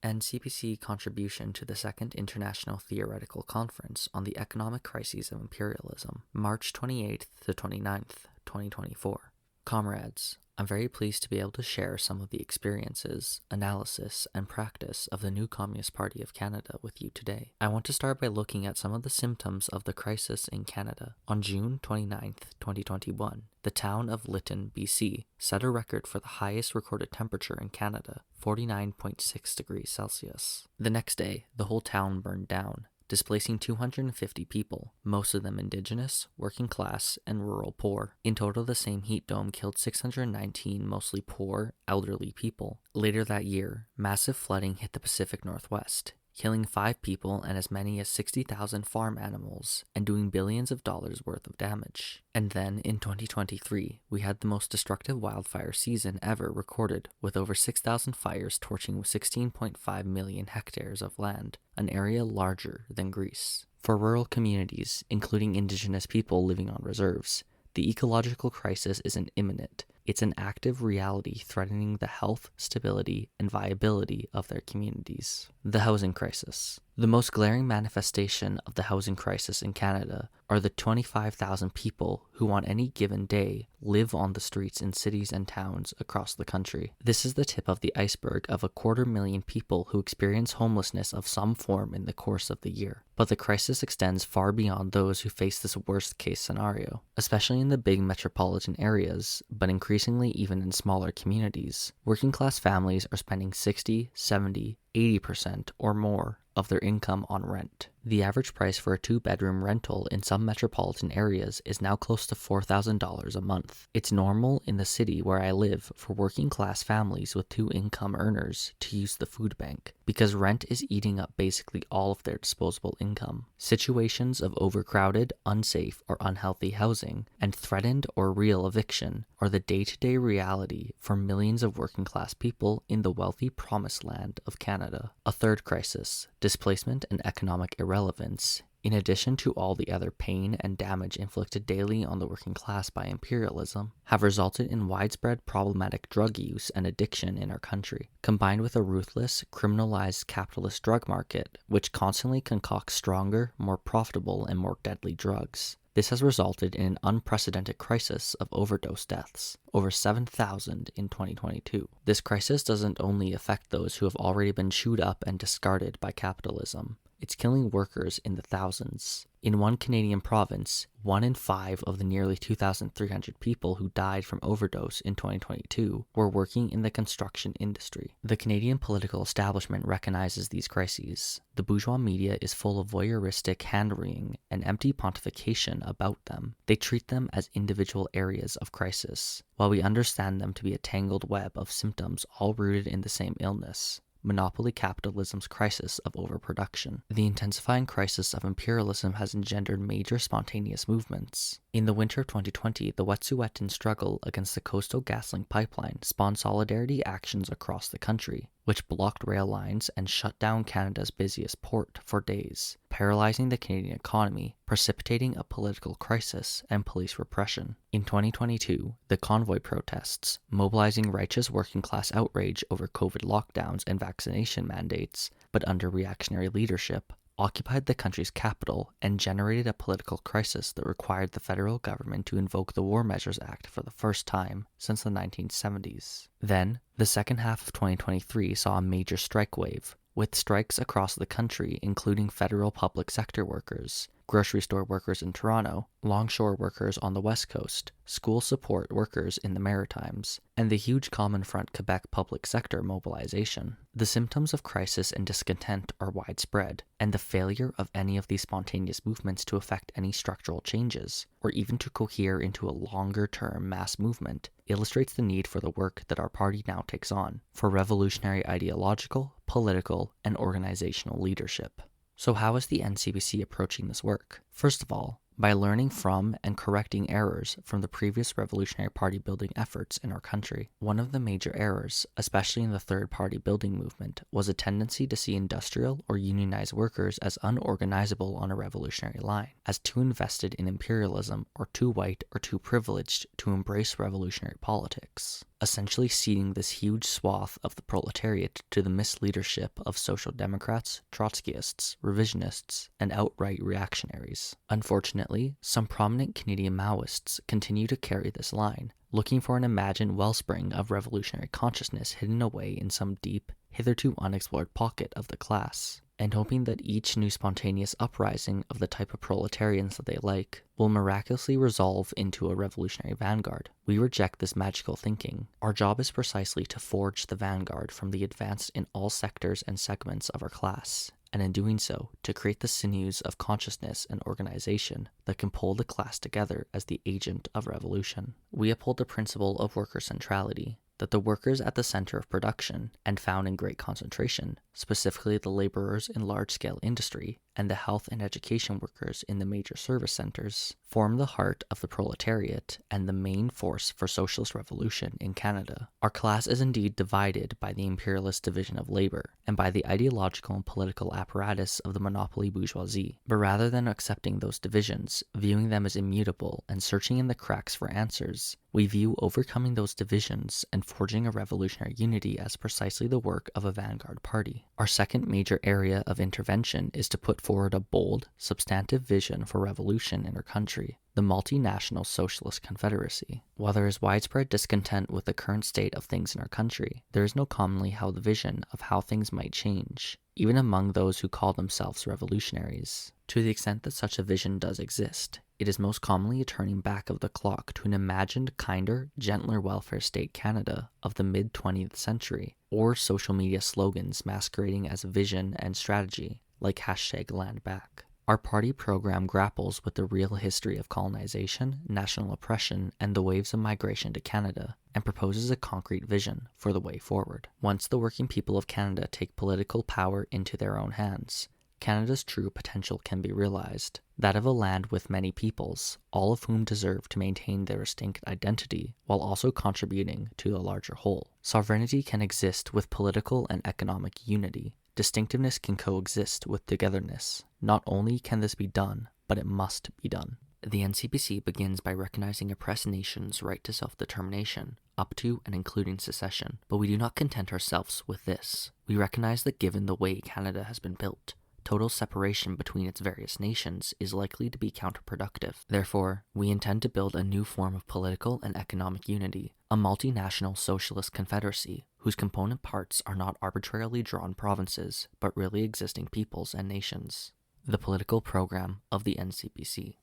and CPC Contribution to the Second International Theoretical Conference on the Economic Crises of Imperialism, March 28th to 29th, 2024. Comrades, I'm very pleased to be able to share some of the experiences, analysis, and practice of the new Communist Party of Canada with you today. I want to start by looking at some of the symptoms of the crisis in Canada. On June 29th, 2021, the town of Lytton, BC, set a record for the highest recorded temperature in Canada, 49.6 degrees Celsius. The next day, the whole town burned down, displacing 250 people, most of them Indigenous, working class, and rural poor. In total, the same heat dome killed 619 mostly poor, elderly people. Later that year, massive flooding hit the Pacific Northwest, killing 5 people and as many as 60,000 farm animals, and doing billions of dollars worth of damage. And then, in 2023, we had the most destructive wildfire season ever recorded, with over 6,000 fires torching 16.5 million hectares of land, an area larger than Greece. For rural communities, including Indigenous people living on reserves, the ecological crisis isn't imminent. It's an active reality threatening the health, stability, and viability of their communities. The housing crisis. The most glaring manifestation of the housing crisis in Canada are the 25,000 people who on any given day live on the streets in cities and towns across the country. This is the tip of the iceberg of 250,000 people who experience homelessness of some form in the course of the year. But the crisis extends far beyond those who face this worst-case scenario, especially in the big metropolitan areas, but increasingly even in smaller communities. Working-class families are spending 60, 70, 80% or more of their income on rent. The average price for a 2-bedroom rental in some metropolitan areas is now close to $4,000 a month. It's normal in the city where I live for working class families with 2 income earners to use the food bank, because rent is eating up basically all of their disposable income. Situations of overcrowded, unsafe, or unhealthy housing, and threatened or real eviction are the day-to-day reality for millions of working class people in the wealthy promised land of Canada. A third crisis, displacement and economic irrelevance, in addition to all the other pain and damage inflicted daily on the working class by imperialism, have resulted in widespread problematic drug use and addiction in our country, combined with a ruthless, criminalized capitalist drug market, which constantly concocts stronger, more profitable, and more deadly drugs. This has resulted in an unprecedented crisis of overdose deaths, over 7,000 in 2022. This crisis doesn't only affect those who have already been chewed up and discarded by capitalism. It's killing workers in the thousands. In one Canadian province, 1 in 5 of the nearly 2,300 people who died from overdose in 2022 were working in the construction industry. The Canadian political establishment recognizes these crises. The bourgeois media is full of voyeuristic hand-wringing and empty pontification about them. They treat them as individual areas of crisis, while we understand them to be a tangled web of symptoms all rooted in the same illness: monopoly capitalism's crisis of overproduction. The intensifying crisis of imperialism has engendered major spontaneous movements. In the winter of 2020, the Wet'suwet'en struggle against the Coastal GasLink pipeline spawned solidarity actions across the country, which blocked rail lines and shut down Canada's busiest port for days, paralyzing the Canadian economy, precipitating a political crisis and police repression. In 2022, the convoy protests, mobilizing righteous working class outrage over COVID lockdowns and vaccination mandates, but under reactionary leadership, occupied the country's capital and generated a political crisis that required the federal government to invoke the War Measures Act for the first time since the 1970s. Then, the second half of 2023 saw a major strike wave, with strikes across the country including federal public sector workers, grocery store workers in Toronto, longshore workers on the West Coast, school support workers in the Maritimes, and the huge Common Front Quebec public sector mobilization. The symptoms of crisis and discontent are widespread, and the failure of any of these spontaneous movements to effect any structural changes, or even to cohere into a longer-term mass movement, illustrates the need for the work that our party now takes on, for revolutionary ideological, political, and organizational leadership. So how is the NCPC approaching this work? First of all, by learning from and correcting errors from the previous Revolutionary Party building efforts in our country. One of the major errors, especially in the third party building movement, was a tendency to see industrial or unionized workers as unorganizable on a revolutionary line, as too invested in imperialism or too white or too privileged to embrace revolutionary politics. essentially ceding this huge swath of the proletariat to the misleadership of social democrats, Trotskyists, revisionists, and outright reactionaries. Unfortunately, some prominent Canadian Maoists continue to carry this line, looking for an imagined wellspring of revolutionary consciousness hidden away in some deep, hitherto unexplored pocket of the class, and hoping that each new spontaneous uprising of the type of proletarians that they like will miraculously resolve into a revolutionary vanguard. We reject this magical thinking. Our job is precisely to forge the vanguard from the advanced in all sectors and segments of our class, and in doing so, to create the sinews of consciousness and organization that can pull the class together as the agent of revolution. We uphold the principle of worker centrality, that the workers at the center of production, and found in great concentration, specifically the laborers in large-scale industry, and the health and education workers in the major service centers, form the heart of the proletariat and the main force for socialist revolution in Canada. Our class is indeed divided by the imperialist division of labor, and by the ideological and political apparatus of the monopoly bourgeoisie. But rather than accepting those divisions, viewing them as immutable, and searching in the cracks for answers, we view overcoming those divisions and forging a revolutionary unity as precisely the work of a vanguard party. Our second major area of intervention is to put forward a bold, substantive vision for revolution in our country, the multinational socialist confederacy. While there is widespread discontent with the current state of things in our country, there is no commonly held vision of how things might change, even among those who call themselves revolutionaries. To the extent that such a vision does exist, it is most commonly a turning back of the clock to an imagined, kinder, gentler welfare state Canada of the mid-20th century, or social media slogans masquerading as vision and strategy, like #LandBack. Our party program grapples with the real history of colonization, national oppression, and the waves of migration to Canada, and proposes a concrete vision for the way forward. Once the working people of Canada take political power into their own hands, Canada's true potential can be realized, that of a land with many peoples, all of whom deserve to maintain their distinct identity while also contributing to the larger whole. Sovereignty can exist with political and economic unity. Distinctiveness can coexist with togetherness. Not only can this be done, but it must be done. The NCPC begins by recognizing oppressed nations' right to self-determination, up to and including secession. But we do not content ourselves with this. We recognize that given the way Canada has been built, total separation between its various nations is likely to be counterproductive. Therefore, we intend to build a new form of political and economic unity, a multinational socialist confederacy whose component parts are not arbitrarily drawn provinces, but really existing peoples and nations. The political program of the NCPC.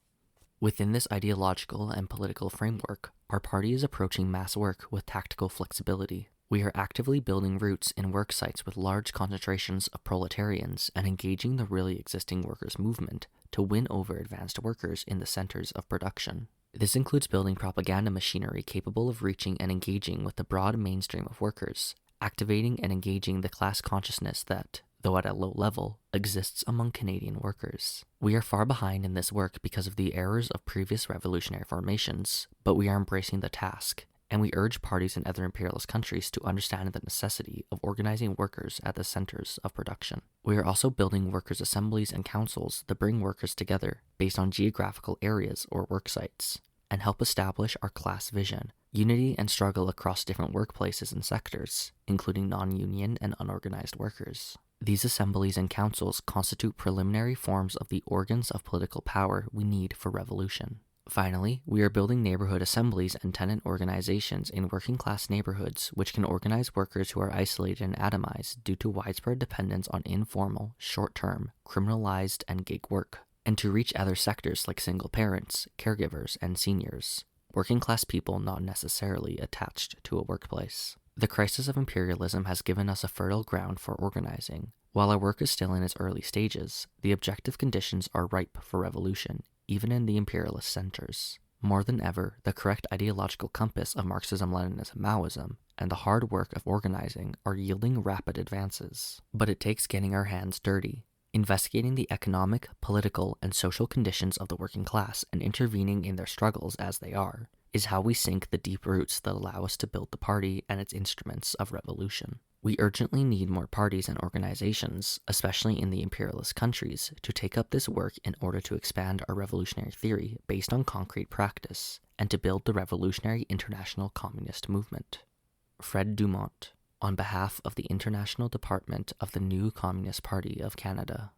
Within this ideological and political framework, our party is approaching mass work with tactical flexibility. We are actively building routes in work sites with large concentrations of proletarians and engaging the really existing workers' movement to win over advanced workers in the centers of production. This includes building propaganda machinery capable of reaching and engaging with the broad mainstream of workers, activating and engaging the class consciousness that, though at a low level, exists among Canadian workers. We are far behind in this work because of the errors of previous revolutionary formations, but we are embracing the task, and we urge parties in other imperialist countries to understand the necessity of organizing workers at the centers of production. We are also building workers' assemblies and councils that bring workers together based on geographical areas or work sites, and help establish our class vision, unity and struggle across different workplaces and sectors, including non-union and unorganized workers. These assemblies and councils constitute preliminary forms of the organs of political power we need for revolution. Finally, we are building neighborhood assemblies and tenant organizations in working-class neighborhoods which can organize workers who are isolated and atomized due to widespread dependence on informal, short-term, criminalized, and gig work, and to reach other sectors like single parents, caregivers, and seniors, working-class people not necessarily attached to a workplace. The crisis of imperialism has given us a fertile ground for organizing. While our work is still in its early stages, the objective conditions are ripe for revolution, even in the imperialist centers. More than ever, the correct ideological compass of Marxism-Leninism, Maoism, and the hard work of organizing are yielding rapid advances. But it takes getting our hands dirty, investigating the economic, political, and social conditions of the working class and intervening in their struggles as they are, is how we sink the deep roots that allow us to build the party and its instruments of revolution. We urgently need more parties and organizations, especially in the imperialist countries, to take up this work in order to expand our revolutionary theory based on concrete practice, and to build the revolutionary international communist movement. Fred Dumont, on behalf of the International Department of the New Communist Party of Canada.